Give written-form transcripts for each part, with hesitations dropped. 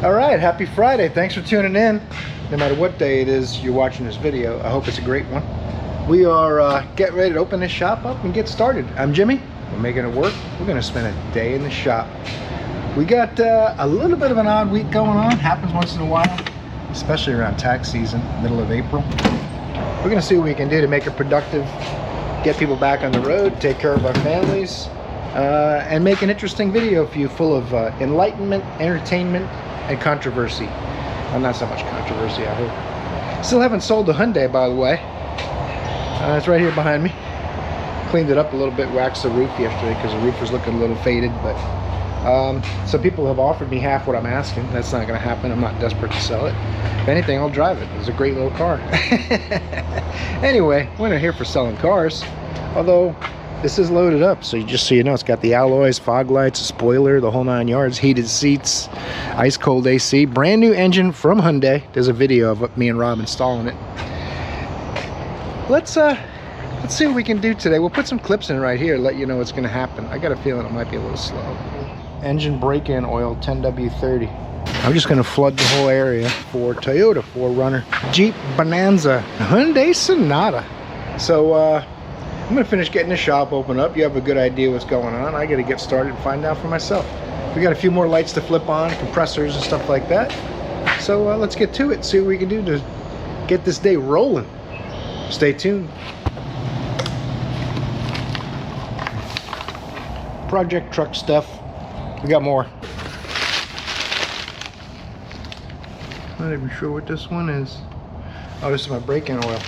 All right, happy Friday. Thanks for tuning in. No matter what day it is you're watching this video, I hope it's a great one. We are getting ready to open this shop up and get started. I'm Jimmy. We're making it work. We're going to spend a day in the shop. We got a little bit of an odd week going on. Happens once in a while, especially around tax season, middle of April. We're going to see what we can do to make it productive, get people back on the road, take care of our families, and make an interesting video for you full of enlightenment, entertainment, and controversy. Well, not so much controversy, I hope. Still haven't sold the Hyundai, by the way. It's right here behind me. Cleaned it up a little bit, waxed the roof yesterday because the roof was looking a little faded, but some people have offered me half what I'm asking. That's not going to happen. I'm not desperate to sell it. If anything, I'll drive it. It's a great little car. Anyway, we're not here for selling cars, although this is loaded up, so just so you know, it's got the alloys, fog lights, a spoiler, the whole 9 yards, heated seats, ice cold AC, brand new engine from Hyundai. There's a video of me and Rob installing it. Let's see what we can do today. We'll put some clips in right here, let you know what's going to happen. I got a feeling it might be a little slow. Engine break-in oil 10W30. I'm just going to flood the whole area for Toyota 4RUNNER, Jeep Bonanza, Hyundai Sonata. So I'm going to finish getting the shop open up. You have a good idea what's going on. I got to get started and find out for myself. We got a few more lights to flip on, compressors and stuff like that. So let's get to it, see what we can do to get this day rolling. Stay tuned. Project truck stuff. We got more. Not even sure what this one is. Oh, this is my break-in oil.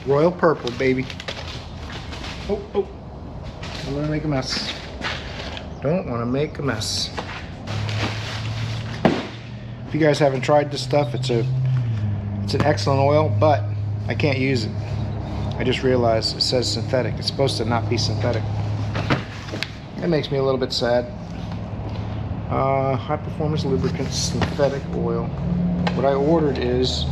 Royal Purple, baby. Oh, I'm gonna make a mess. Don't want to make a mess. If you guys haven't tried this stuff, it's an excellent oil, but I can't use it. I just realized it says synthetic. It's supposed to not be synthetic. It makes me a little bit sad. High performance lubricant synthetic oil. What I ordered is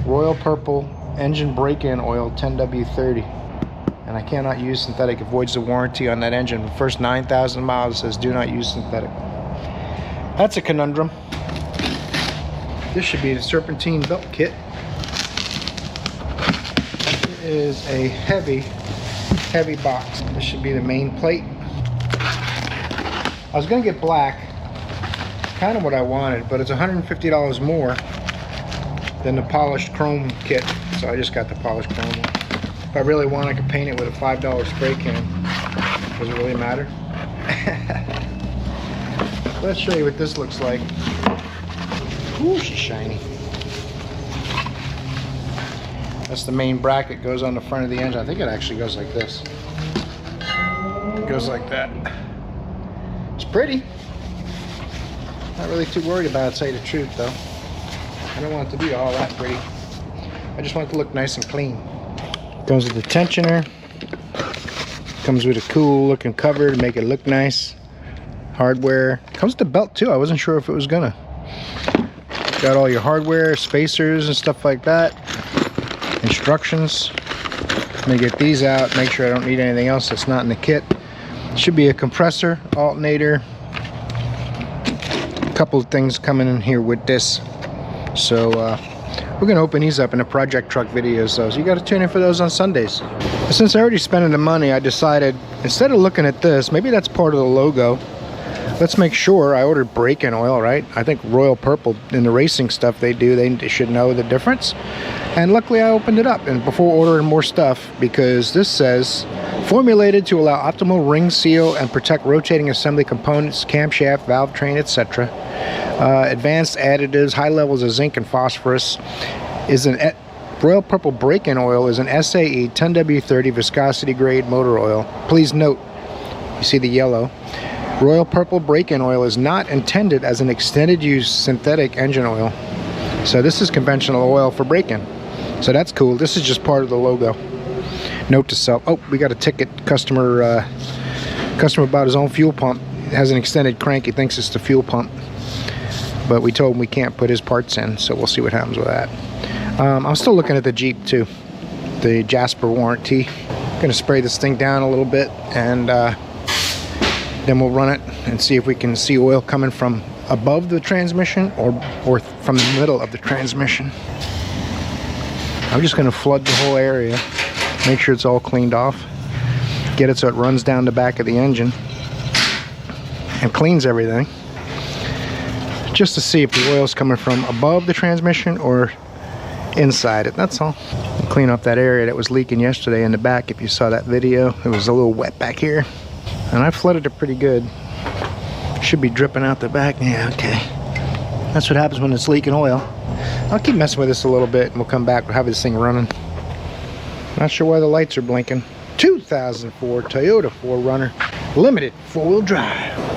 Royal Purple engine break-in oil 10W30. And I cannot use synthetic. It voids the warranty on that engine. The first 9,000 miles, it says do not use synthetic. That's a conundrum. This should be the serpentine belt kit. It is a heavy box. This should be the main plate. I was gonna get black, kind of what I wanted, but it's $150 more than the polished chrome kit, so I just got the polished chrome one. If I really want, I could paint it with a $5 spray can. Does it really matter? Let's show you what this looks like. Ooh, she's shiny. That's the main bracket, goes on the front of the engine. I think it actually goes like this. It goes like that. It's pretty. Not really too worried about it, to tell you the truth, though. I don't want it to be all that pretty. I just want it to look nice and clean. Comes with a tensioner. Comes with a cool looking cover to make it look nice. Hardware. Comes with the belt too. I wasn't sure if it was gonna. Got all your hardware, spacers and stuff like that. Instructions. Let me get these out. Make sure I don't need anything else that's not in the kit. Should be a compressor, alternator. A couple of things coming in here with this. So we're going to open these up in the project truck videos, so you got to tune in for those on Sundays. But since I already spent the money, I decided, instead of looking at this, maybe that's part of the logo. Let's make sure. I ordered break-in oil, right? I think Royal Purple, in the racing stuff they do, they should know the difference. And luckily I opened it up, and before ordering more stuff, because this says, formulated to allow optimal ring seal and protect rotating assembly components, camshaft, valve train, etc. Advanced additives, high levels of zinc and phosphorus. Royal Purple break-in oil is an SAE 10W30 viscosity grade motor oil. Please note, you see the yellow. Royal Purple break-in oil is not intended as an extended use synthetic engine oil. So this is conventional oil for break-in. So that's cool. This is just part of the logo. Note to self. Oh, we got a ticket. Customer bought his own fuel pump. It has an extended crank. He thinks it's the fuel pump. But we told him we can't put his parts in, so we'll see what happens with that. I'm still looking at the Jeep too. The Jasper warranty. I'm gonna spray this thing down a little bit, and then we'll run it and see if we can see oil coming from above the transmission or from the middle of the transmission. I'm just going to flood the whole area, make sure it's all cleaned off, get it so it runs down the back of the engine and cleans everything, just to see if the oil's coming from above the transmission or inside it. That's all. Clean up that area that was leaking yesterday in the back. If you saw that video, it was a little wet back here, and I flooded it pretty good. Should be dripping out the back. Yeah, okay. That's what happens when it's leaking oil. I'll keep messing with this a little bit and we'll come back. We'll have this thing running. Not sure why the lights are blinking. 2004 Toyota 4Runner Limited 4-wheel drive.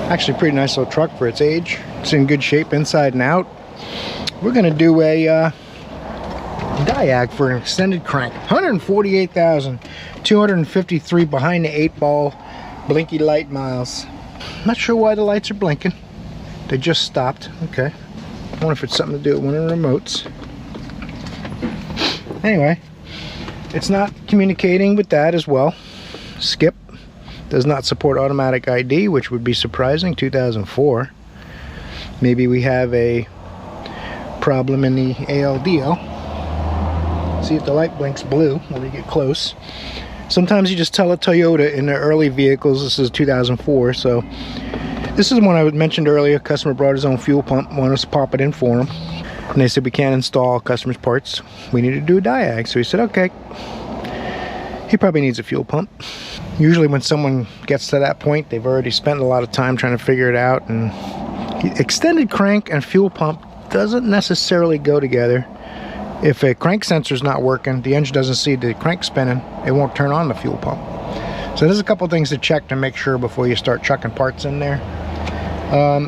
Actually pretty nice little truck for its age. It's in good shape inside and out. We're gonna do a diag for an extended crank. 148,253 behind the 8-ball blinky light miles. Not sure why the lights are blinking. They just stopped. Okay. I wonder if it's something to do with one of the remotes. Anyway, it's not communicating with that as well. Skip. Does not support automatic ID, which would be surprising. 2004. Maybe we have a problem in the ALDO. See if the light blinks blue when we get close. Sometimes you just tell a Toyota in their early vehicles. This is 2004, so this is one I mentioned earlier. Customer brought his own fuel pump, wanted us to pop it in for him, and they said we can't install customers' parts. We need to do a diag, so he said okay. He probably needs a fuel pump. Usually when someone gets to that point, they've already spent a lot of time trying to figure it out, and extended crank and fuel pump doesn't necessarily go together. If a crank sensor is not working, the engine doesn't see the crank spinning, it won't turn on the fuel pump. So there's a couple things to check to make sure before you start chucking parts in there.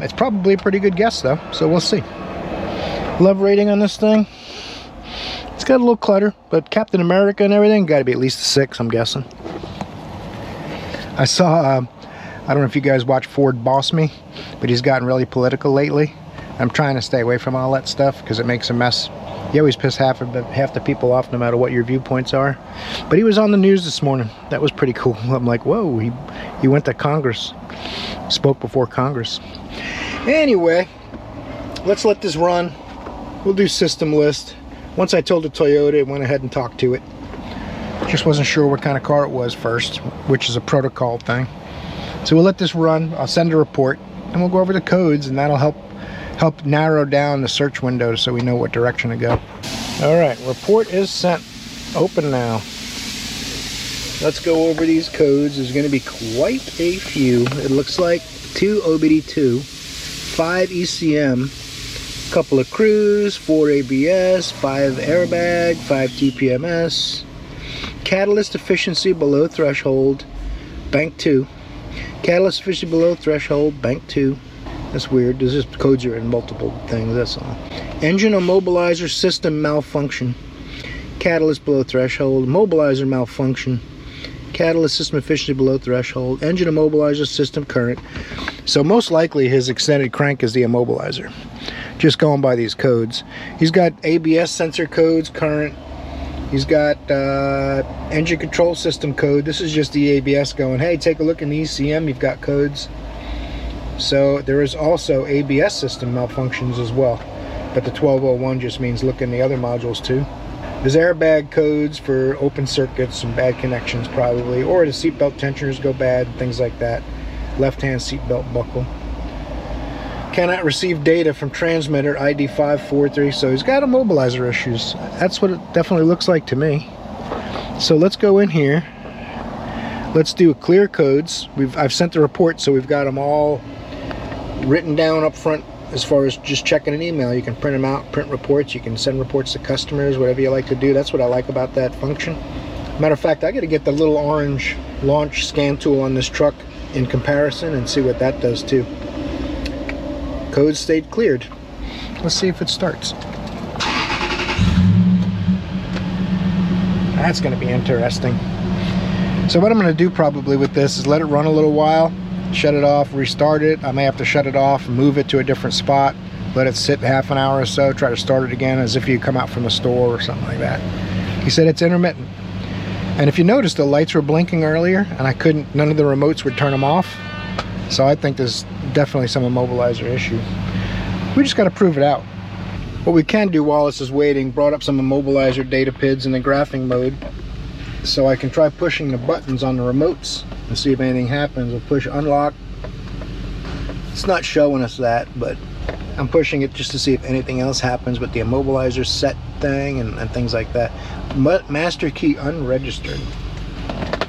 It's probably a pretty good guess though, so we'll see. Love rating on this thing. It's got a little clutter, but Captain America and everything, got to be at least a 6, I'm guessing. I saw, I don't know if you guys watch Ford Boss Me, but he's gotten really political lately. I'm trying to stay away from all that stuff because it makes a mess. You always piss half the people off no matter what your viewpoints are. But he was on the news this morning. That was pretty cool. I'm like, whoa, he went to Congress. Spoke before Congress. Anyway, let's let this run. We'll do system list. Once I told the Toyota, I went ahead and talked to it. Just wasn't sure what kind of car it was first, which is a protocol thing. So we'll let this run. I'll send a report, and we'll go over the codes, and that'll help narrow down the search window so we know what direction to go. All right, report is sent. Open now. Let's go over these codes. There's going to be quite a few. It looks like 2 OBD2, 5 ECM, couple of cruise, 4 ABS, 5 airbag, 5 TPMS, catalyst efficiency below threshold, bank 2, catalyst efficiency below threshold, bank 2. That's weird. There's just codes are in multiple things, that's all. Engine immobilizer system malfunction. Catalyst below threshold. Immobilizer malfunction. Catalyst system efficiency below threshold. Engine immobilizer system current. So most likely his extended crank is the immobilizer. Just going by these codes. He's got ABS sensor codes, current. He's got engine control system code. This is just the ABS going, hey, take a look in the ECM. You've got codes. So there is also ABS system malfunctions as well, but the 1201 just means look in the other modules too. There's airbag codes for open circuits and bad connections probably, or the seatbelt tensioners go bad, things like that. Left-hand seatbelt buckle. Cannot receive data from transmitter ID 543, so he's got immobilizer issues. That's what it definitely looks like to me. So let's go in here. Let's do clear codes. I've sent the report, so we've got them all written down up front as far as just checking an email. You can print them out, print reports, you can send reports to customers, whatever you like to do. That's what I like about that function. Matter of fact, I got to get the little orange launch scan tool on this truck in comparison and see what that does too. Code stayed cleared. Let's see if it starts. That's going to be interesting. So what I'm going to do probably with this is let it run a little while, shut it off, restart it. I may have to shut it off, move it to a different spot, let it sit half an hour or so, try to start it again as if you come out from the store or something like that. He said it's intermittent. And if you notice, the lights were blinking earlier and none of the remotes would turn them off. So I think there's definitely some immobilizer issue. We just got to prove it out. What we can do while this is waiting, brought up some Immobilizer data PIDs in the graphing mode, so I can try pushing the buttons on the remotes and see if anything happens. We'll push unlock. It's not showing us that, but I'm pushing it just to see if anything else happens with the Immobilizer set thing and things like that. But master key unregistered.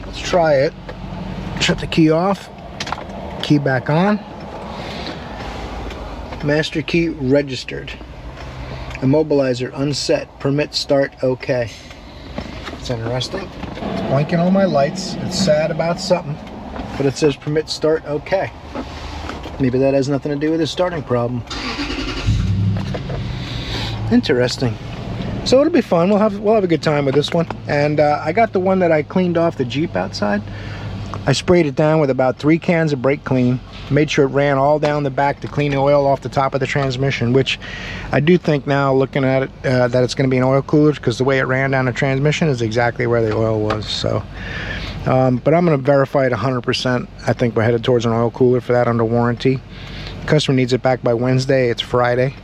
Let's try it. Shut the key off, key back on. Master key registered. Immobilizer unset. Permit start okay. It's interesting. It's blinking all my lights. It's sad about something, but it says permit start okay. Maybe that has nothing to do with the starting problem. Interesting. So it'll be fun. We'll have a good time with this one. And I got the one that I cleaned off the Jeep outside. I sprayed it down with about 3 cans of brake clean. Made sure it ran all down the back to clean the oil off the top of the transmission, which I do think now, looking at it, that it's going to be an oil cooler, because the way it ran down the transmission is exactly where the oil was. So, but I'm going to verify it 100%. I think we're headed towards an oil cooler for that under warranty. Customer needs it back by Wednesday. It's Friday.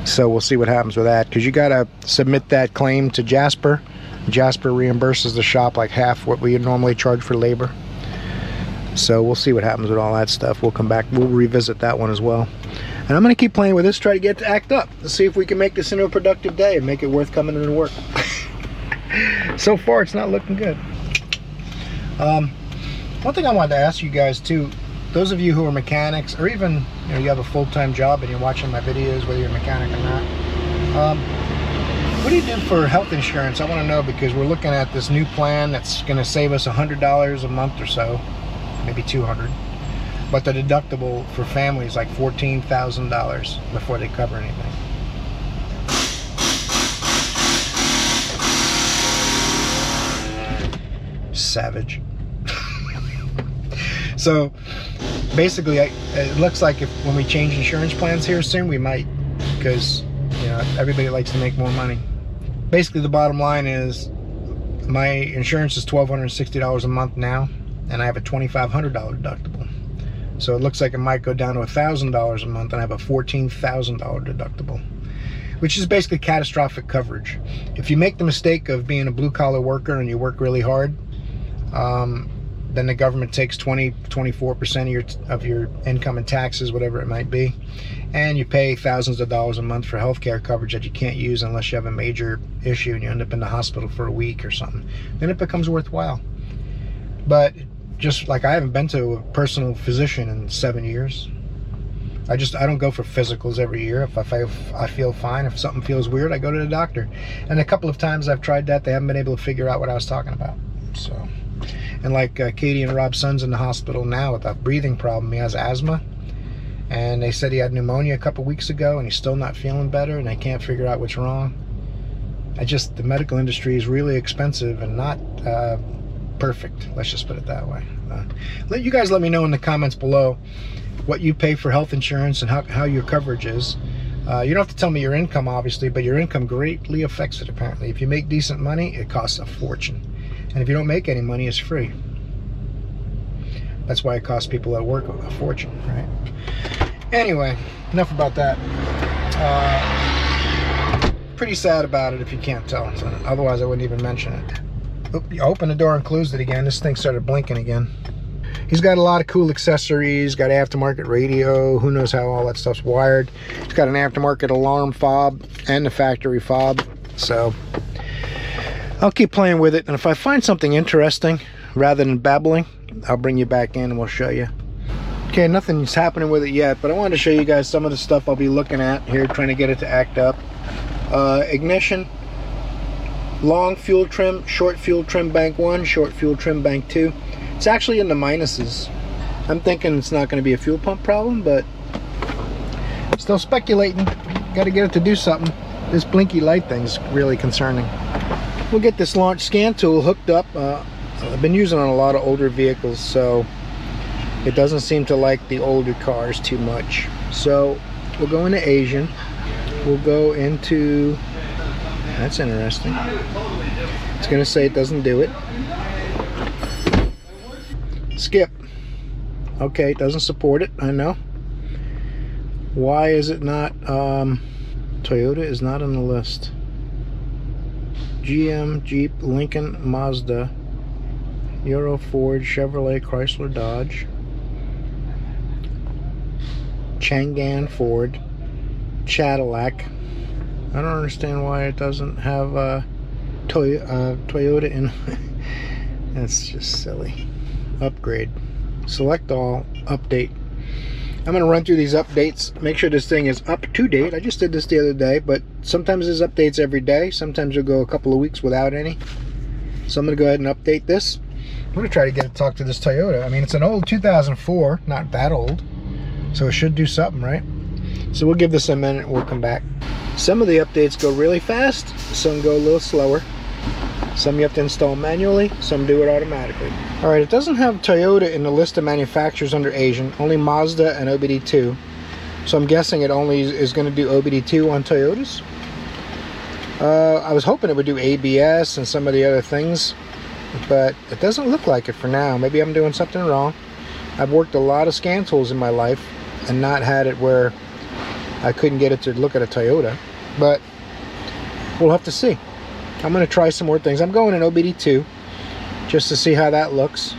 So we'll see what happens with that, because you got to submit that claim to Jasper. Jasper reimburses the shop like half what we normally charge for labor. So we'll see what happens with all that stuff. We'll come back, we'll revisit that one as well. And I'm going to keep playing with this, try to get it to act up. Let's see if we can make this into a productive day and make it worth coming into work. So far, it's not looking good. One thing I wanted to ask you guys too, those of you who are mechanics, or even you have a full-time job and you're watching my videos, whether you're a mechanic or not, what do you do for health insurance? I want to know, because we're looking at this new plan that's going to save us $100 a month or so, maybe $200, but the deductible for family is like $14,000 before they cover anything. Savage. So basically, it looks like when we change insurance plans here soon, we might, because everybody likes to make more money. Basically, the bottom line is my insurance is $1,260 a month now, and I have a $2,500 deductible. So it looks like it might go down to $1,000 a month, and I have a $14,000 deductible, which is basically catastrophic coverage. If you make the mistake of being a blue-collar worker and you work really hard, then the government takes 24% of your income and taxes, whatever it might be, and you pay thousands of dollars a month for healthcare coverage that you can't use unless you have a major issue and you end up in the hospital for a week or something. Then it becomes worthwhile. But just like, I haven't been to a personal physician in 7 years. I don't go for physicals every year. If I feel fine, if something feels weird, I go to the doctor. And a couple of times I've tried that, they haven't been able to figure out what I was talking about. So, and like Katie and Rob's son's in the hospital now with a breathing problem. He has asthma, and they said he had pneumonia a couple weeks ago, and he's still not feeling better, and they can't figure out what's wrong. The medical industry is really expensive and not perfect, let's just put it that way. You guys let me know in the comments below what you pay for health insurance and how your coverage is. You don't have to tell me your income, obviously, but your income greatly affects it, apparently. If you make decent money, it costs a fortune. And if you don't make any money, it's free. That's why it costs people that work a fortune, right? Anyway, enough about that. Pretty sad about it if you can't tell. Otherwise, I wouldn't even mention it. You open the door and closed it again. This thing started blinking again. He's got a lot of cool accessories. Got aftermarket radio. Who knows how all that stuff's wired. He's got an aftermarket alarm fob and the factory fob. So I'll keep playing with it. And if I find something interesting, rather than babbling, I'll bring you back in and we'll show you. Okay, nothing's happening with it yet, but I wanted to show you guys some of the stuff I'll be looking at here, trying to get it to act up. Ignition. Long fuel trim, short fuel trim bank 1, short fuel trim bank 2. It's actually in the minuses. I'm thinking it's not going to be a fuel pump problem, but still speculating. Got to get it to do something. This blinky light thing is really concerning. We'll get this launch scan tool hooked up. I've been using it on a lot of older vehicles, so it doesn't seem to like the older cars too much. So we'll go into Asian. We'll go into... That's interesting. It's going to say it doesn't do it. Skip. Okay, it doesn't support it, I know. Why is it not, Toyota is not on the list. GM, Jeep, Lincoln, Mazda, Euro, Ford, Chevrolet, Chrysler, Dodge, Chang'an, Ford, Cadillac. I don't understand why it doesn't have Toyota in. That's just silly. Upgrade. Select all. Update. I'm going to run through these updates, make sure this thing is up to date. I just did this the other day, but sometimes there's updates every day. Sometimes you'll go a couple of weeks without any. So I'm going to go ahead and update this. I'm going to try to get to talk to this Toyota. I mean, it's an old 2004, not that old. So it should do something, right? So we'll give this a minute and we'll come back. Some of the updates go really fast, some go a little slower. Some you have to install manually, some do it automatically. Alright, it doesn't have Toyota in the list of manufacturers under Asian, only Mazda and OBD2. So I'm guessing it only is going to do OBD2 on Toyotas. I was hoping it would do ABS and some of the other things, but it doesn't look like it for now. Maybe I'm doing something wrong. I've worked a lot of scan tools in my life and not had it where I couldn't get it to look at a Toyota, but we'll have to see. I'm going to try some more things. I'm going in OBD2 just to see how that looks.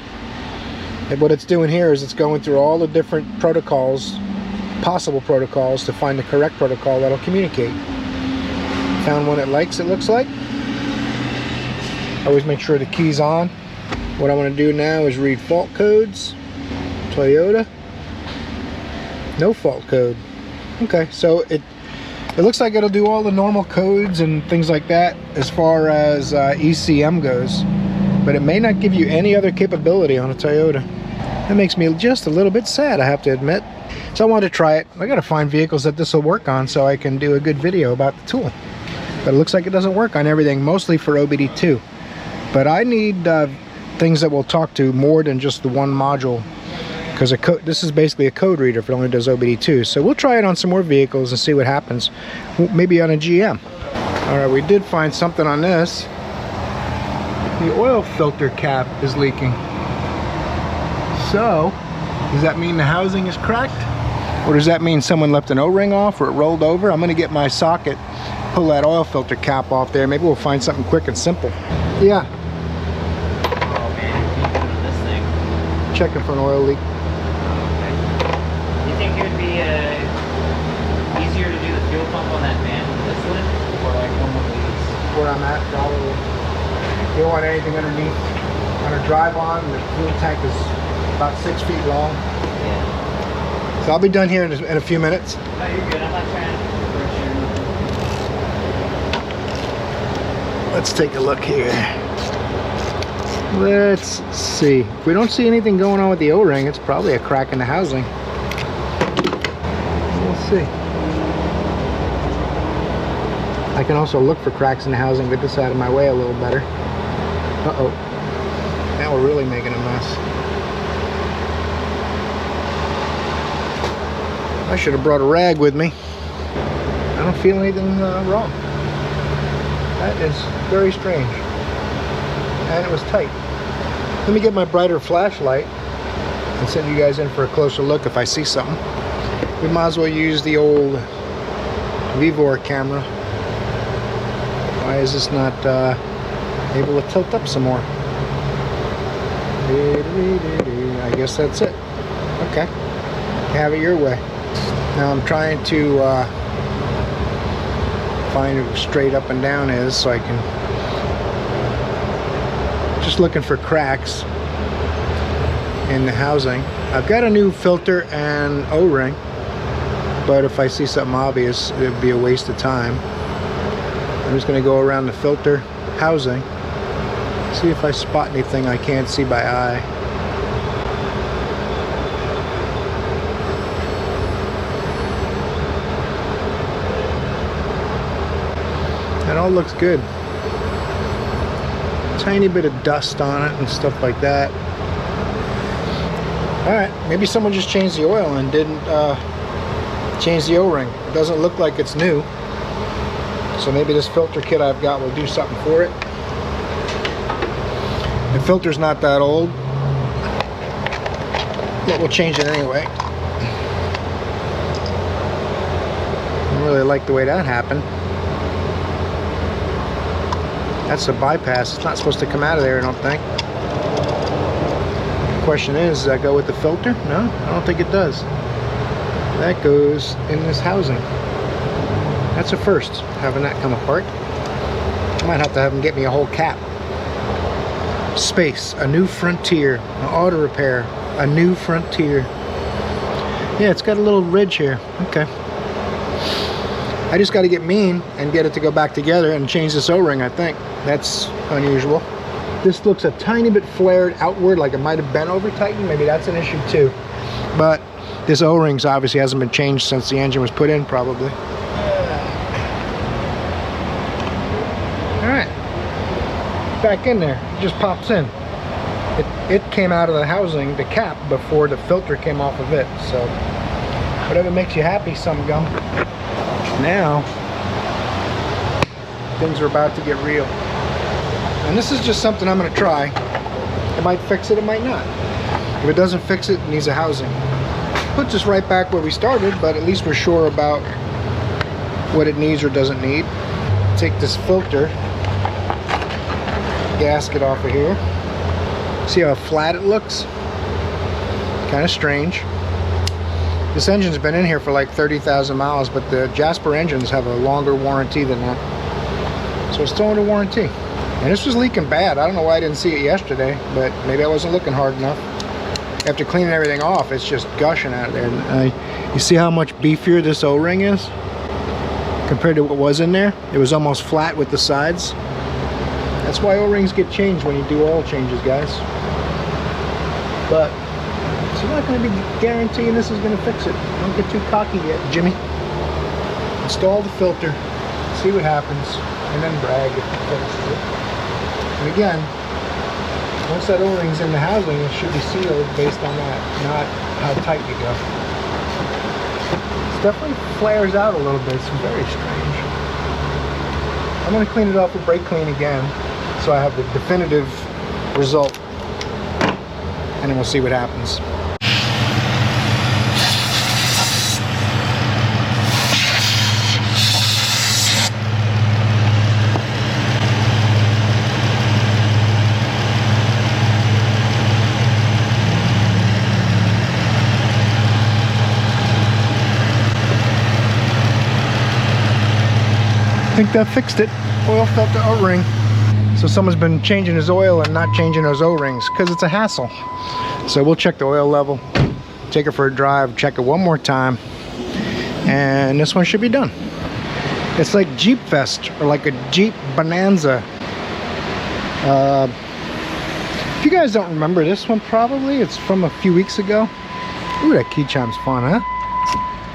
And what it's doing here is it's going through all the different protocols, possible protocols, to find the correct protocol that'll communicate. Found one it likes, it looks like. Always make sure the key's on. What I want to do now is read fault codes. Toyota. No fault code. Okay, so it looks like it'll do all the normal codes and things like that as far as ECM goes, but it may not give you any other capability on a Toyota. That makes me just a little bit sad, I have to admit. So I wanted to try it. I gotta find vehicles that this will work on so I can do a good video about the tool. But it looks like it doesn't work on everything, mostly for OBD2. But I need things that will talk to more than just the one module, because this is basically a code reader if it only does OBD2. So we'll try it on some more vehicles and see what happens. Maybe on a GM. Alright, we did find something on this. The oil filter cap is leaking. So, does that mean the housing is cracked? Or does that mean someone left an O-ring off or it rolled over? I'm going to get my socket, pull that oil filter cap off there. Maybe we'll find something quick and simple. Yeah. Oh man, this thing. Checking for an oil leak. You think it would be easier to do the fuel pump on that van with this one, or like one of these? Where I'm at, probably. You don't want anything underneath. On a drive-on, the fuel tank is about 6 feet long. Yeah. So I'll be done here in a few minutes. No, you're good. I'm not trying to rush you. Let's take a look here. Let's see. If we don't see anything going on with the O-ring, it's probably a crack in the housing. We'll see. I can also look for cracks in the housing, get this out of my way a little better. Uh-oh. Now we're really making a mess. I should have brought a rag with me. I don't feel anything wrong. That is very strange. And it was tight. Let me get my brighter flashlight and send you guys in for a closer look if I see something. We might as well use the old Vivor camera. Why is this not able to tilt up some more? I guess that's it. Okay. Have it your way. Now I'm trying to find where straight up and down is so I can... Just looking for cracks in the housing. I've got a new filter and O-ring, but if I see something obvious, it would be a waste of time. I'm just going to go around the filter housing, see if I spot anything I can't see by eye. That all looks good. Tiny bit of dust on it and stuff like that. Alright, maybe someone just changed the oil and didn't change the O-ring. It doesn't look like it's new. So maybe this filter kit I've got will do something for it. The filter's not that old, but we'll change it anyway. really like the way that happened. That's a bypass. It's not supposed to come out of there, I don't think. The question is, does that go with the filter? No, I don't think it does. That goes in this housing. That's a first, having that come apart. I might have to have them get me a whole cap. Space, a new frontier. An auto repair, a new frontier. Yeah, it's got a little ridge here. Okay. I just got to get mean and get it to go back together and change this O-ring, I think. That's unusual. This looks a tiny bit flared outward, like it might have been over tightened. Maybe that's an issue too. But this O-rings obviously hasn't been changed since the engine was put in, probably. Alright. Back in there. It just pops in. It came out of the housing, the cap, before the filter came off of it. So, whatever makes you happy, some gum. Now, things are about to get real. And this is just something I'm going to try. It might fix it, it might not. If it doesn't fix it, it needs a housing. Puts us right back where we started, but at least we're sure about what it needs or doesn't need. Take this filter gasket off of here. See how flat it looks? Kind of strange. This engine's been in here for like 30,000 miles, but the Jasper engines have a longer warranty than that. So it's still under warranty. And this was leaking bad. I don't know why I didn't see it yesterday, but maybe I wasn't looking hard enough. After cleaning everything off, it's just gushing out of there. You see how much beefier this O-ring is compared to what was in there? It was almost flat with the sides. That's why O-rings get changed when you do oil changes, guys. But so I'm not going to be guaranteeing this is going to fix it. Don't get too cocky yet, Jimmy. Install the filter, see what happens, and then brag if it fixes it. And again, once that O-ring's in the housing, it should be sealed based on that, not how tight you go. It definitely flares out a little bit. It's very strange. I'm going to clean it off with brake clean again, so I have the definitive result, and then we'll see what happens. I think that fixed it. Oil filter O-ring. So someone's been changing his oil and not changing those O-rings because it's a hassle. So we'll check the oil level, take it for a drive, check it one more time, and this one should be done. It's like Jeep Fest or like a Jeep Bonanza. If you guys don't remember this one, probably it's from a few weeks ago. Ooh, that key chime's fun, huh?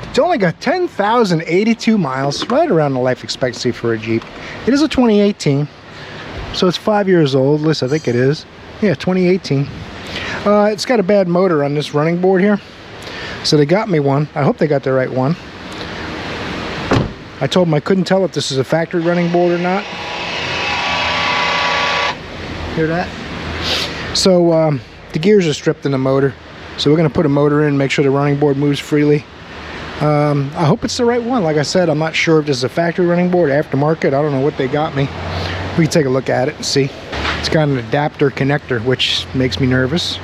It's only got 10,082 miles, right around the life expectancy for a Jeep. It is a 2018, so it's 5 years old. At least I think it is. Yeah, 2018. It's got a bad motor on this running board here, so they got me one. I hope they got the right one. I told them I couldn't tell if this is a factory running board or not. Hear that? So the gears are stripped in the motor, so we're going to put a motor in, make sure the running board moves freely. I hope it's the right one. Like I said, I'm not sure if this is a factory running board, aftermarket. I don't know what they got me. We can take a look at it and see. It's got an adapter connector, which makes me nervous.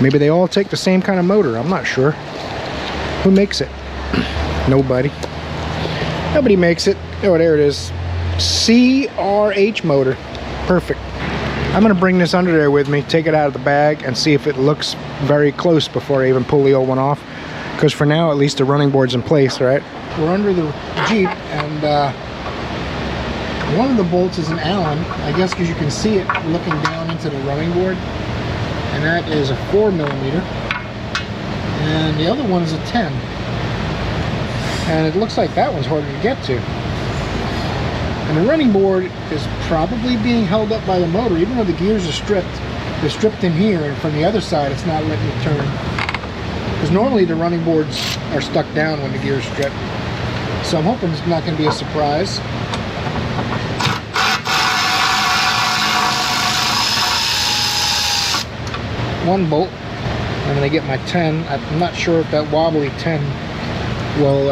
Maybe they all take the same kind of motor. I'm not sure. Who makes it? Nobody. Nobody makes it. Oh, there it is. CRH motor. Perfect. I'm going to bring this under there with me, take it out of the bag, and see if it looks very close before I even pull the old one off. Because for now, at least the running board's in place, right? We're under the Jeep, and one of the bolts is an Allen, I guess because you can see it looking down into the running board. And that is a 4mm. And the other one's a 10. And it looks like that one's harder to get to. And the running board is probably being held up by the motor, even though the gears are stripped. They're stripped in here, and from the other side, it's not letting it turn. Because normally the running boards are stuck down when the gears strip. So I'm hoping it's not going to be a surprise. One bolt. I'm going to get my 10. I'm not sure if that wobbly 10 will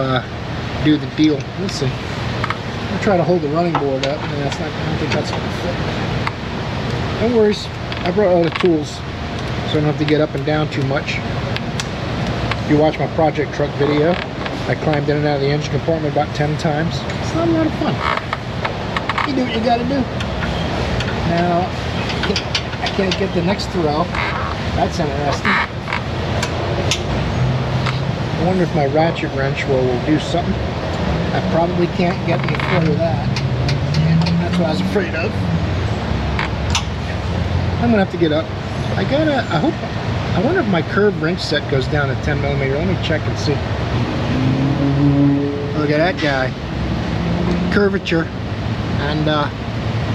do the deal. Let's see. I'll try to hold the running board up, and that's not. I don't think that's gonna fit. No worries. I brought all the tools, so I don't have to get up and down too much. If you watch my project truck video, I climbed in and out of the engine compartment about 10 times. It's not a lot of fun. You do what you gotta do. Now, I can't get the next throw. That's interesting. I wonder if my ratchet wrench will do something. I probably can't get any further of that. That's what I was afraid of. I'm gonna have to get up. I wonder if my curved wrench set goes down to 10mm. Let me check and see. Look at that guy. Curvature. And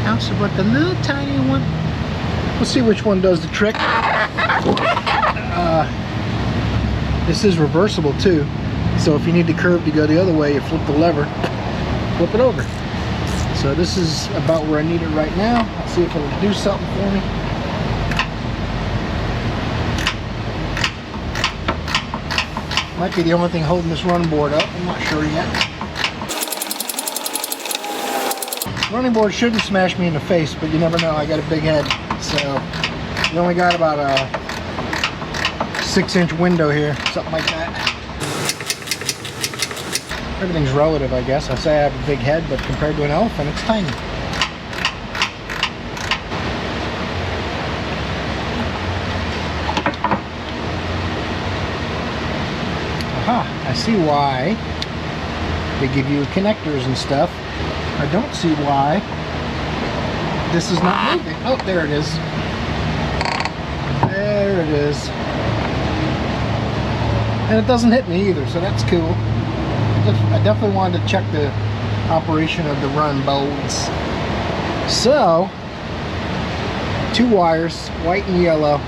also about the little tiny one. We'll see which one does the trick. This is reversible too. So if you need the curve to go the other way, you flip the lever, flip it over. So this is about where I need it right now. Let's see if it'll do something for me. Might be the only thing holding this running board up. I'm not sure yet. Running board shouldn't smash me in the face, but you never know. I got a big head, so you only got about a 6-inch window here, something like that. Everything's relative, I guess. I say I have a big head, but compared to an elephant, it's tiny. Aha, I see why they give you connectors and stuff. I don't see why this is not moving. Oh, there it is. There it is. And it doesn't hit me either, so that's cool. I definitely wanted to check the operation of the run bolts. So, 2 wires, white and yellow.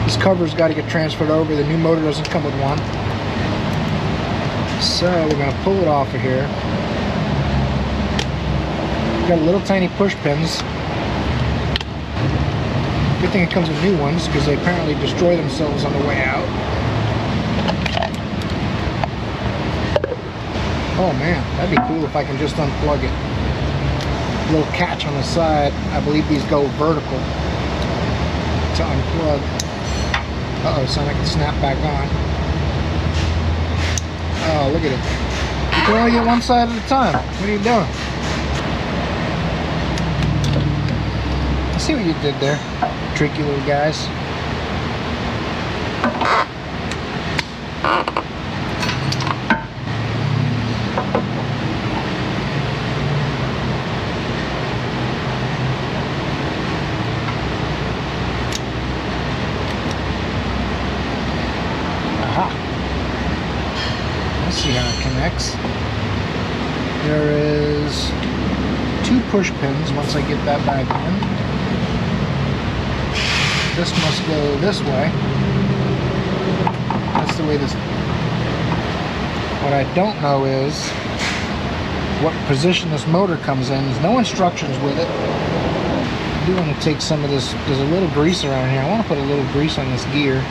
This cover's got to get transferred over. The new motor doesn't come with one. So we're going to pull it off of here. Got little tiny push pins. Good thing it comes with new ones because they apparently destroy themselves on the way out. Oh man, that'd be cool if I can just unplug it. Little catch on the side. I believe these go vertical to unplug. Uh-oh, so I can snap back on. Oh, look at it. You can only get one side at a time. What are you doing? I see what you did there. Tricky little guys. See how it connects. There is 2 push pins once I get that back in. This must go this way. That's the way this... What I don't know is what position this motor comes in. There's no instructions with it. I do want to take some of this. There's a little grease around here. I want to put a little grease on this gear.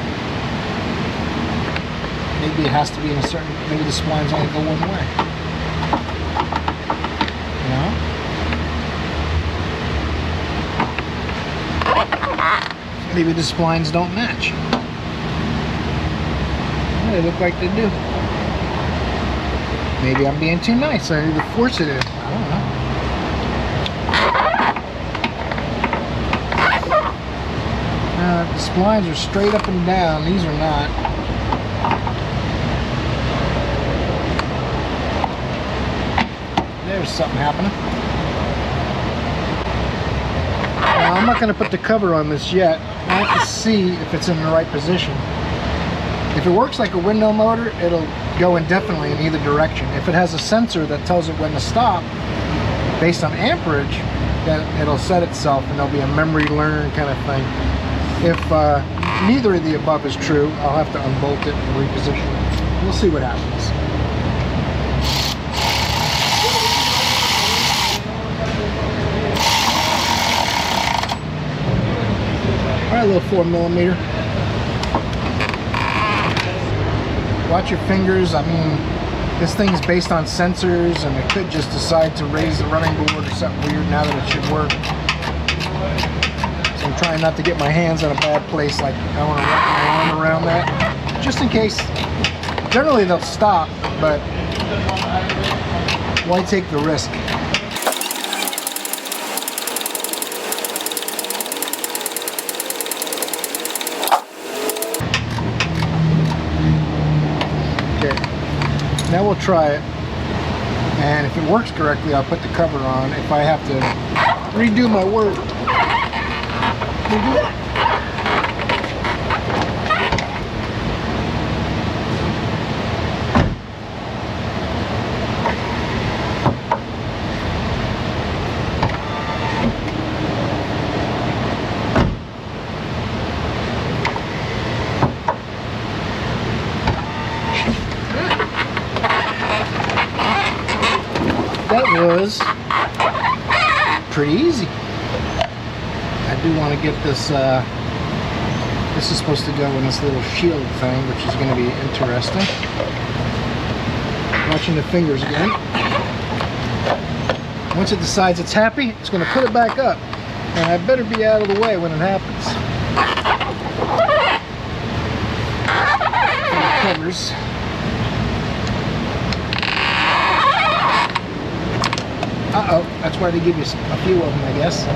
Maybe it has to be in a certain, maybe the splines only go one way. You know? Maybe the splines don't match. Well, they look like they do. Maybe I'm being too nice. I need to force it in. I don't know. The splines are straight up and down. These are not. There's something happening. Now, I'm not going to put the cover on this yet. I have to see if it's in the right position. If it works like a window motor, it'll go indefinitely in either direction. If it has a sensor that tells it when to stop, based on amperage, then it'll set itself and there'll be a memory learn kind of thing. If neither of the above is true, I'll have to unbolt it and reposition it. We'll see what happens. Alright, a little 4mm. Watch your fingers. I mean, This thing is based on sensors, and I could just decide to raise the running board or something weird now that it should work. So I'm trying not to get my hands in a bad place, like I want to wrap my arm around that, just in case. Generally they'll stop, but why take the risk? Now we'll try it, and if it works correctly, I'll put the cover on. If I have to redo my work, that was pretty easy. I do want to get this, this is supposed to go in this little shield thing, which is going to be interesting. Watching the fingers again. Once it decides it's happy, it's going to put it back up. And I better be out of the way when it happens. Covers. Uh-oh, that's why they give you a few of them, I guess.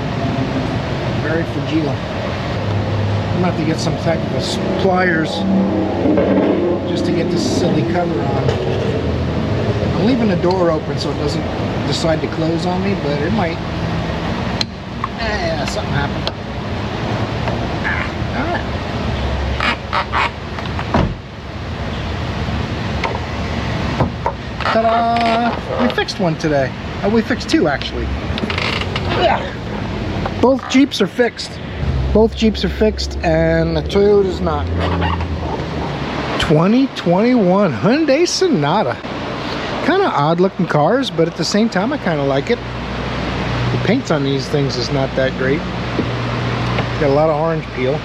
Very fragile. I'm going to have to get some type of pliers just to get this silly cover on. I'm leaving the door open so it doesn't decide to close on me, but it might. Yeah, something happened. Alright. Ta-da! We fixed one today. Oh, we fixed two actually. Yeah. Both Jeeps are fixed. Both Jeeps are fixed, and the Toyota's not. 2021 Hyundai Sonata. Kind of odd looking cars, but at the same time I kind of like it. The paint on these things is not that great. Got a lot of orange peel.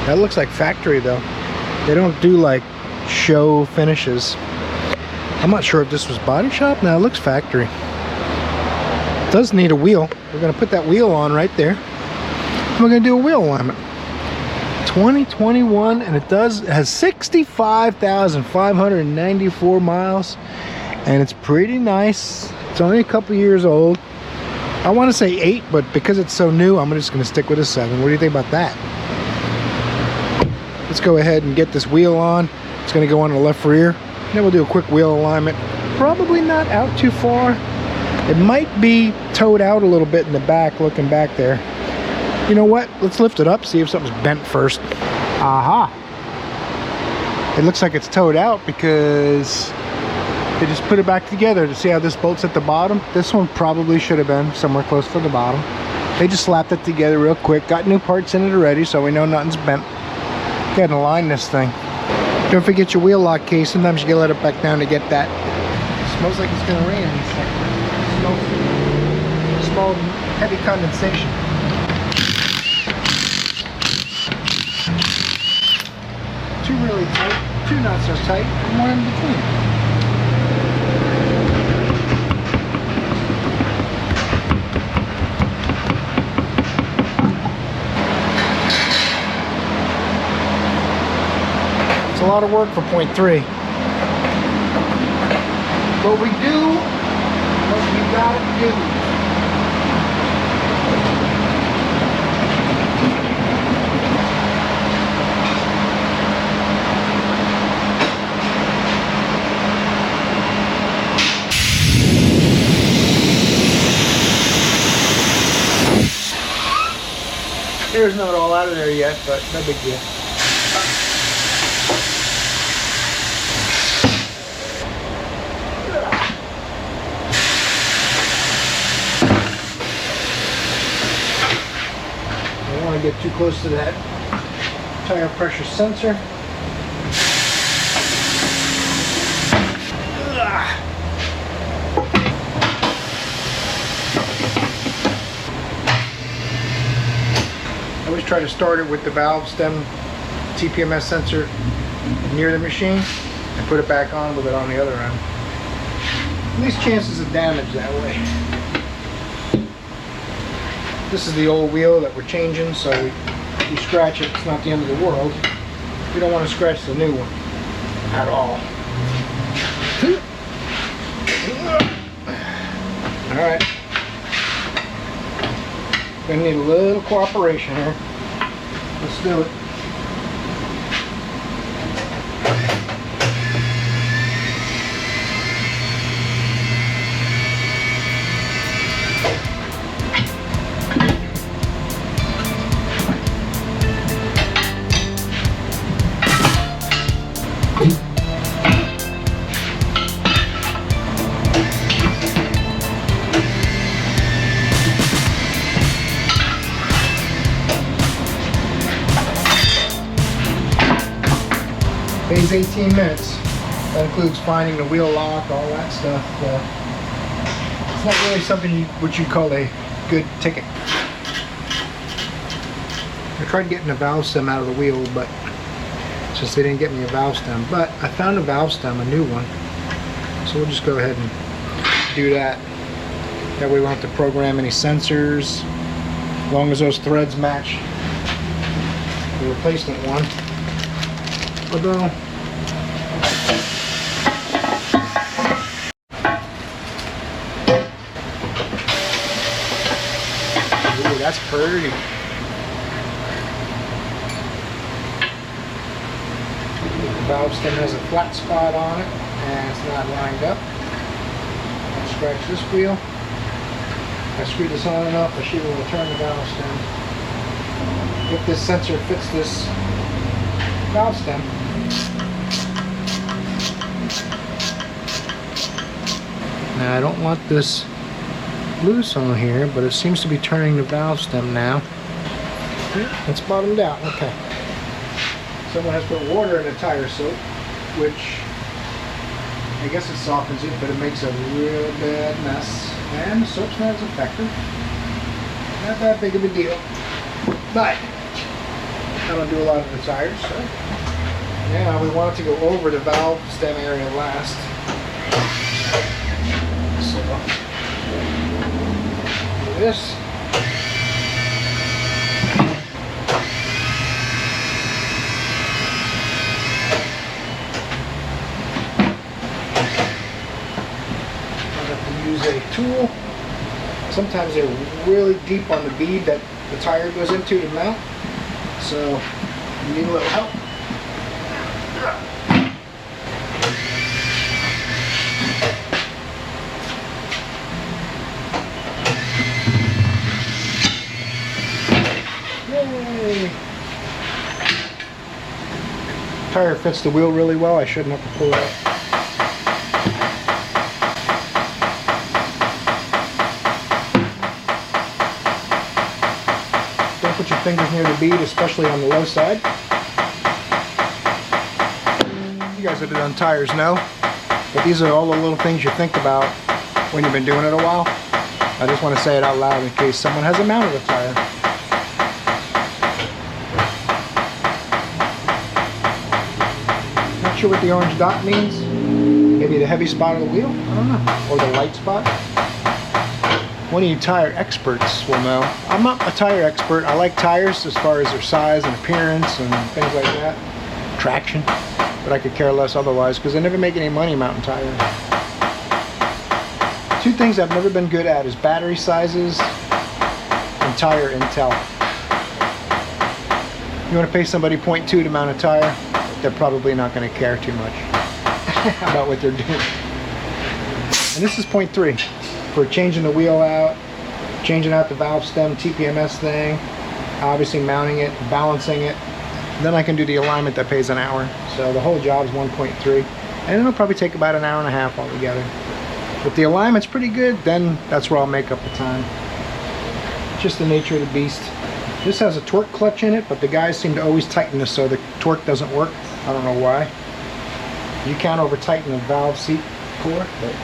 That looks like factory though. They don't do like show finishes. I'm not sure if this was body shop. No, it looks factory. It does need a wheel. We're going to put that wheel on right there. We're going to do a wheel alignment. 2021, and it has 65,594 miles, and it's pretty nice. It's only a couple years old. I want to say 8, but because it's so new, I'm just going to stick with a 7. What do you think about that? Let's go ahead and get this wheel on. It's going to go on the left rear. Then we'll do a quick wheel alignment. Probably not out too far. It might be towed out a little bit in the back, looking back there. You know what? Let's lift it up, see if something's bent first. Aha! It looks like it's towed out because they just put it back together to see how this bolt's at the bottom. This one probably should have been somewhere close to the bottom. They just slapped it together real quick. Got new parts in it already, so we know nothing's bent. Go ahead and align this thing. Don't forget your wheel lock case. Sometimes you gotta let it back down to get that. It smells like it's gonna rain. Small heavy condensation. Two really tight, two not so tight, and one in between. It's a lot of work for 0.3. But we do what we gotta do. Air's not all out of there yet, but no big deal. I don't want to get too close to that tire pressure sensor. I always try to start it with the valve stem TPMS sensor near the machine and put it back on with it on the other end. least chances of damage that way. This is the old wheel that we're changing, so if you scratch it, it's not the end of the world. You don't want to scratch the new one at all. Alright. Gonna need a little cooperation here. Let's do it. Pays 18 minutes. That includes finding the wheel lock, all that stuff. It's not really something what you'd call a good ticket. I tried getting a valve stem out of the wheel, but since they didn't get me a valve stem. But I found a valve stem, a new one. So we'll just go ahead and do that. That way we won't have to program any sensors, as long as those threads match the replacement one. Although, ooh, that's pretty. The valve stem has a flat spot on it and it's not lined up. I'll scratch this wheel. If I screw this on enough, I should be able to turn the valve stem. If this sensor fits this valve stem. Now I don't want this loose on here, but it seems to be turning the valve stem now. It's bottomed out. Okay. Someone has put water in the tire soap, which I guess it softens it, but it makes a real bad mess. And the soap's not as effective. Not that big of a deal. But I don't do a lot of the tires, so yeah, we want it to go over the valve stem area last. So do this. I have to use a tool. Sometimes they're really deep on the bead that the tire goes into to mount. So you need a little help. Yay! Tire fits the wheel really well. I shouldn't have to pull it up. Put your fingers near the bead, especially on the low side. You guys that have done tires know, but these are all the little things you think about when you've been doing it a while. I just want to say it out loud in case someone hasn't mounted a tire. Not sure what the orange dot means. Maybe the heavy spot of the wheel? I don't know. Or the light spot. One of you tire experts will know. I'm not a tire expert. I like tires as far as their size and appearance and things like that. Traction. But I could care less otherwise because I never make any money mounting tires. Two things I've never been good at is battery sizes and tire intel. You want to pay somebody 0.2 to mount a tire, they're probably not going to care too much about what they're doing. And this is 0.3. For changing the wheel out, changing out the valve stem TPMS thing, obviously mounting it, balancing it. Then I can do the alignment that pays an hour. So the whole job is 1.3. And it'll probably take about an hour and a half altogether. If the alignment's pretty good, then that's where I'll make up the time. Just the nature of the beast. This has a torque clutch in it, but the guys seem to always tighten this so the torque doesn't work. I don't know why. You can't over tighten the valve seat core, but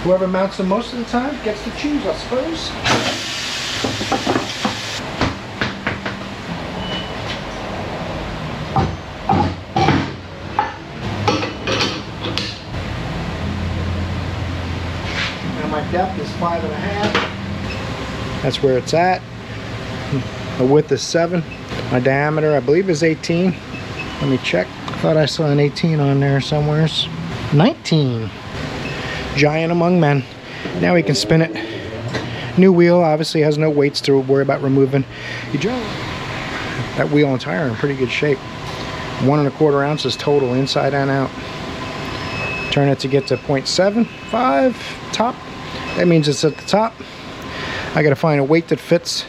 whoever mounts them most of the time gets to choose, I suppose. And my depth is 5.5. That's where it's at. The width is 7. My diameter, I believe, is 18. Let me check. I thought I saw an 18 on there somewhere. 19. Giant among men. Now we can spin it. New wheel obviously has no weights to worry about removing. That wheel and tire are in pretty good shape. 1¼ ounces total inside and out. Turn it to get to 0.75 top. That means it's at the top. I gotta find a weight that fits.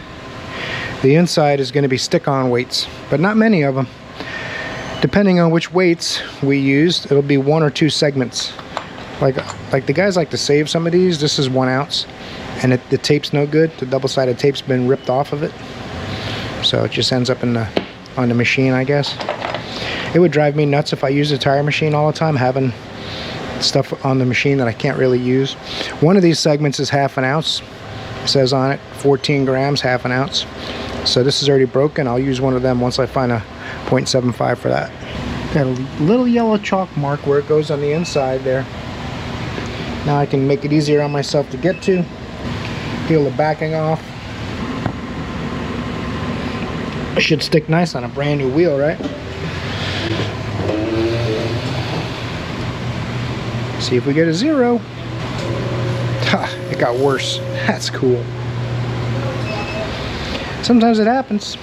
The inside is going to be stick-on weights, but not many of them. Depending on which weights we used, it'll be 1 or 2 segments. Like the guys like to save some of these. This is 1 ounce, and the tape's no good. The double-sided tape's been ripped off of it, so it just ends up on the machine, I guess. It would drive me nuts if I used a tire machine all the time, having stuff on the machine that I can't really use. One of these segments is 1/2 ounce. It says on it 14 grams, 1/2 ounce. So this is already broken. I'll use one of them once I find a 0.75 for that. Got a little yellow chalk mark where it goes on the inside there. Now I can make it easier on myself to get to. Peel the backing off. It should stick nice on a brand new wheel, right? See if we get a 0. Ha, it got worse. That's cool. Sometimes it happens.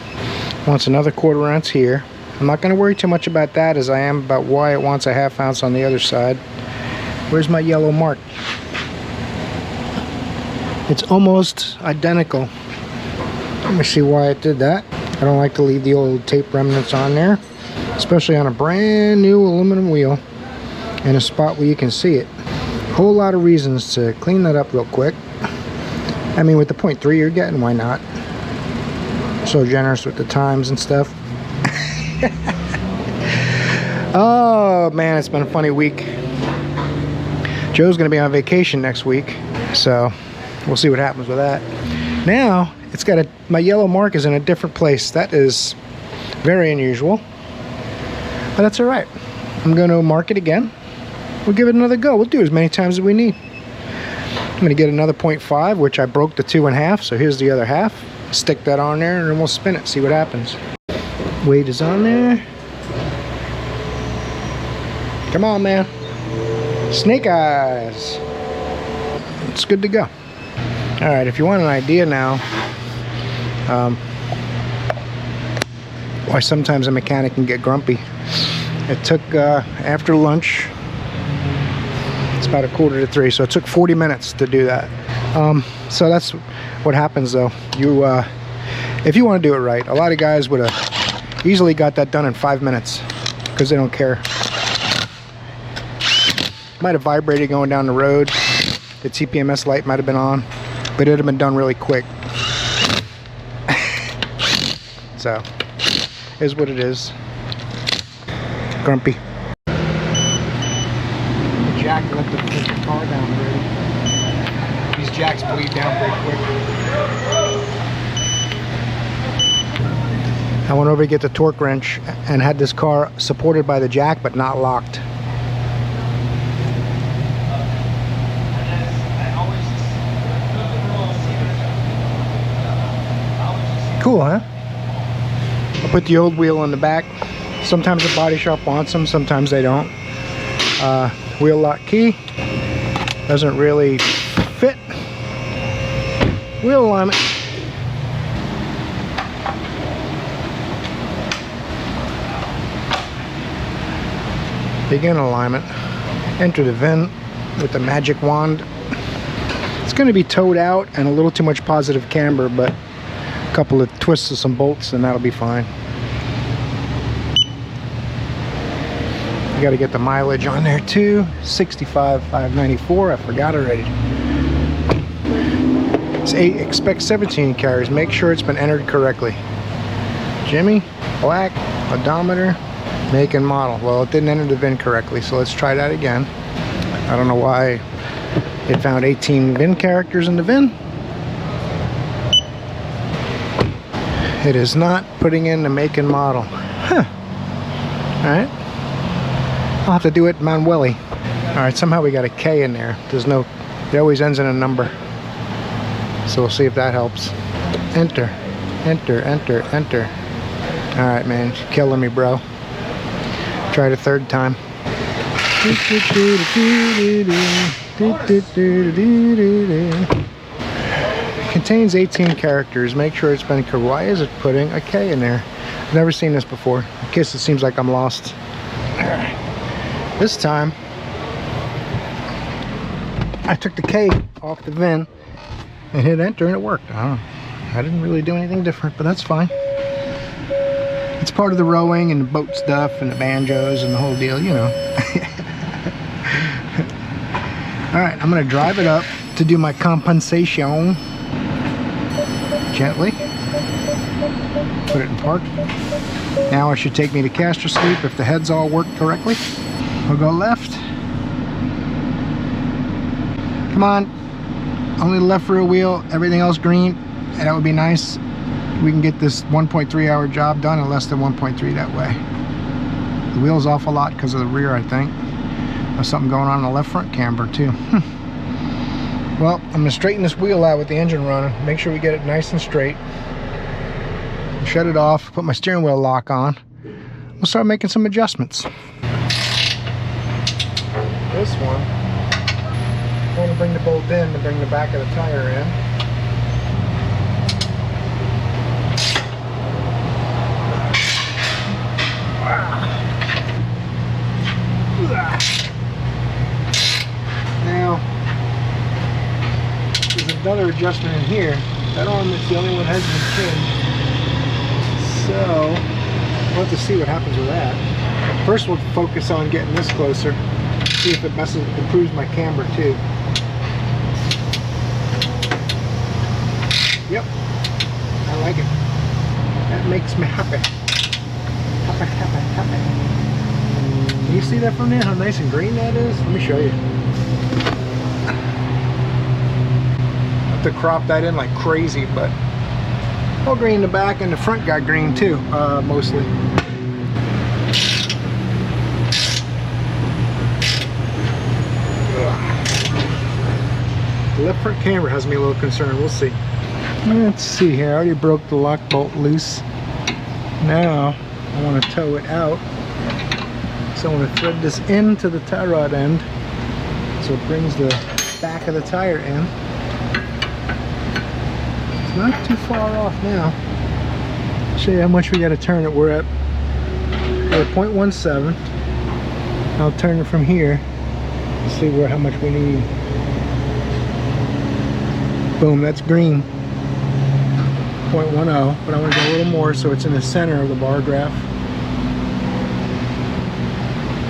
Wants another 1/4 ounce here. I'm not going to worry too much about that as I am about why it wants a 1/2 ounce on the other side. Where's my yellow mark? It's almost identical. Let me see why it did that. I don't like to leave the old tape remnants on there, especially on a brand new aluminum wheel in a spot where you can see it. Whole lot of reasons to clean that up real quick. I mean, with the 0.3 you're getting, why not? So generous with the times and stuff. Oh man, it's been a funny week. Joe's gonna be on vacation next week, so we'll see what happens with that. Now it's got my yellow mark is in a different place. That is very unusual, but that's all right. I'm gonna mark it again. We'll give it another go. We'll do as many times as we need. I'm gonna get another 0.5, which I broke the 2 1/2, so here's the other half. Stick that on there and then we'll spin it, see what happens. Weight is on there. Come on, man. Snake eyes. It's good to go. All right, if you want an idea now, why sometimes a mechanic can get grumpy. It took, after lunch, it's about 2:45, so it took 40 minutes to do that. So that's what happens though. You, if you want to do it right, a lot of guys would have easily got that done in 5 minutes because they don't care. Might have vibrated going down the road. The TPMS light might have been on, but it'd have been done really quick. So, is what it is. Grumpy. Jack let the car down already. These jacks bleed down pretty quick. I went over to get the torque wrench and had this car supported by the jack but not locked. Cool, huh? I put the old wheel on the back. Sometimes the body shop wants them, sometimes they don't. Wheel lock key doesn't really fit. Wheel alignment. Begin alignment. Enter the VIN with the magic wand. It's going to be towed out and a little too much positive camber, but a couple of twists of some bolts and that'll be fine. You got to get the mileage on there too. 65,594. I forgot already. It's 8. Expect 17 carries. Make sure it's been entered correctly. Jimmy, black, odometer, make and model. Well, it didn't enter the VIN correctly, so let's try that again. I don't know why it found 18 VIN characters in the VIN. It is not putting in the make and model. Huh. Alright. I'll have to do it manually. Alright, somehow we got a K in there. There's no It always ends in a number. So we'll see if that helps. Enter, enter, enter, enter. All right, man, you're killing me, bro. Try it a third time. Contains 18 characters. Make sure it's been correct. Why is it putting a K in there? I've never seen this before. In case it seems like I'm lost. This time, I took the K off the VIN and hit enter and it worked. I didn't really do anything different, but that's fine. It's part of the rowing and the boat stuff and the banjos and the whole deal, you know. Alright, I'm going to drive it up to do my compensation. Gently. Put it in park. Now it should take me to caster sleep if the heads all work correctly. We'll go left. Come on. Only the left rear wheel, everything else green. And that would be nice. We can get this 1.3 hour job done in less than 1.3 that way. The wheel's off a lot because of the rear, I think. There's something going on in the left front camber too. Well, I'm gonna straighten this wheel out with the engine running. Make sure we get it nice and straight. Shut it off, put my steering wheel lock on. We'll start making some adjustments. This one, I want to bring the bolt in to bring the back of the tire in. Now, there's another adjustment in here. That arm is the only one that hasn't been changed. So, we'll have to see what happens with that. First, we'll focus on getting this closer. See if it improves my camber too. Yep, I like it. That makes me happy. Happy, happy, happy. Can you see that from there? How nice and green that is? Let me show you. I have to crop that in like crazy, but all green in the back, and the front got green too, mostly. The left front camber has me a little concerned. We'll see. Let's see here. I already broke the lock bolt loose. Now I want to tow it out. So I want to thread this into the tie rod end so it brings the back of the tire in. It's not too far off now. Show you how much we got to turn it. We're at 0.17. I'll turn it from here. See how much we need. Boom, that's green. 0.10, but I want to go a little more so it's in the center of the bar graph.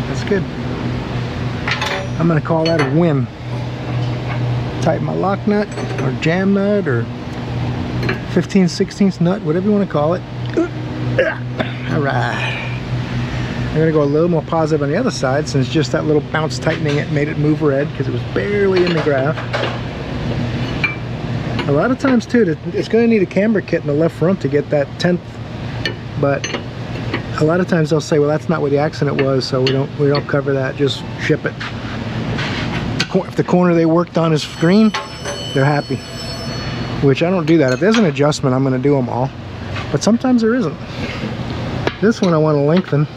That's good. I'm going to call that a win. Tighten my lock nut or jam nut or 15/16 nut, whatever you want to call it. All right. I'm going to go a little more positive on the other side since just that little bounce tightening it made it move red because it was barely in the graph. A lot of times too, it's going to need a camber kit in the left front to get that 10th, but a lot of times they'll say, well, that's not where the accident was, so we don't cover that, just ship it. If the corner they worked on is green, they're happy, which I don't do that. If there's an adjustment, I'm going to do them all, but sometimes there isn't. This one I want to lengthen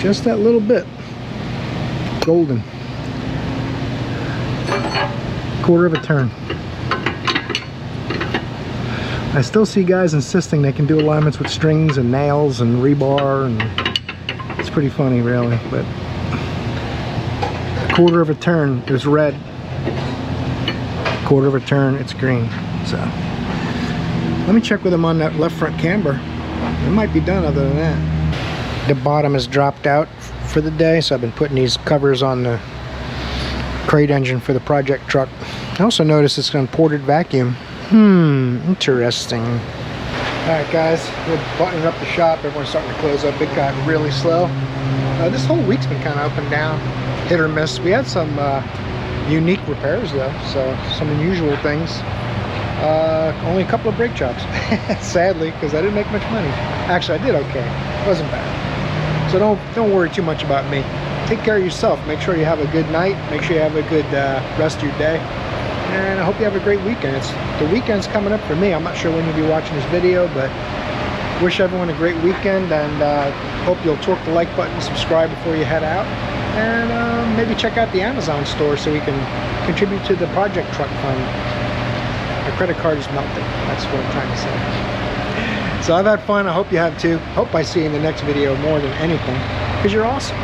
just that little bit. Golden. Quarter of a turn. I still see guys insisting they can do alignments with strings and nails and rebar, and it's pretty funny really, but a quarter of a turn is red, quarter of a turn it's green. So let me check with them on that left front camber. It might be done other than that. The bottom has dropped out for the day, so I've been putting these covers on the crate engine for the project truck. I also noticed it's an imported vacuum. Interesting. Alright guys, we're buttoning up the shop. Everyone's starting to close up. It got really slow. This whole week's been kind of up and down, hit or miss. We had some unique repairs though, so some unusual things. Only a couple of brake jobs, sadly, because I didn't make much money. Actually, I did okay. It wasn't bad. So don't worry too much about me. take care of yourself. Make sure you have a good night. Make sure you have a good rest of your day. And I hope you have a great weekend. The weekend's coming up for me. I'm not sure when you'll be watching this video, but wish everyone a great weekend, and hope you'll torque the like button, subscribe before you head out, and maybe check out the Amazon store so we can contribute to the project truck fund. My credit card is melting. That's what I'm trying to say. So I've had fun. I hope you have too. Hope I see you in the next video more than anything, because you're awesome.